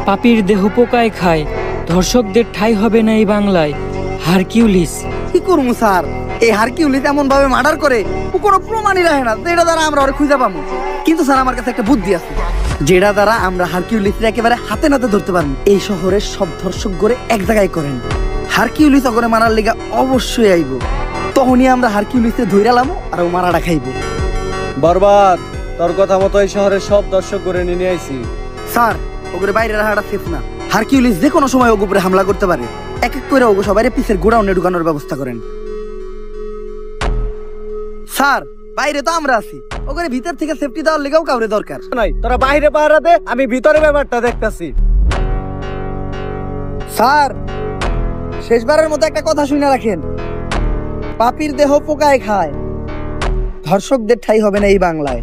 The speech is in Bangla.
পাপীর দেহ পোকায় খায়, ধর্ষকদের ঠাঁই হবে না এই বাংলায়। হারকিউলিস। কি করবো স্যার, এই হারকিউলিস এমন ভাবে মার্ডার করে ও কোনো প্রমাণই রাখে না যেটা দ্বারা আমরা ওরে খুঁজে পাবো। কিন্তু স্যার আমার কাছে একটা বুদ্ধি আছে, যেটা দ্বারা আমরা হারকিউলিসের একেবারে হাতে নাতে ধরতে পারবো। এই শহরের সব ধর্ষক করে এক জায়গায় করেন, হারকিউলিস ওগরে মারার লেগা অবশ্যই আইব। তখনই আমরা হারকিউলিসে ধইরালাম আর ও মারাটা খাইব। বরবাদ, তোর কথা মতো এই শহরের সব দর্শক করে নিয়ে আইছি। স্যার ওগরে বাইরে রাখাটা সেফ না, হারকিউলিস যে কোনো সময় ওগো উপরে হামলা করতে পারে। এক এক করে ওগো সবাই পিসের গোডাউনে ঢুকানোর ব্যবস্থা করেন। স্যার বাইরে তো আমরা আছি, ওখানে ভিতর থেকে সেফটি দেওয়ার লেগেও কাউরে দরকার নাই, তোরা বাইরে পাহারা দে, আমি ভিতরে ব্যাপারটা দেখতাছি। স্যার শেষবারের মতো একটা কথা শুনে রাখেন, পাপীর দেহ পোকায় খায়, ধর্ষকদের ঠাঁই হবে না এই বাংলায়।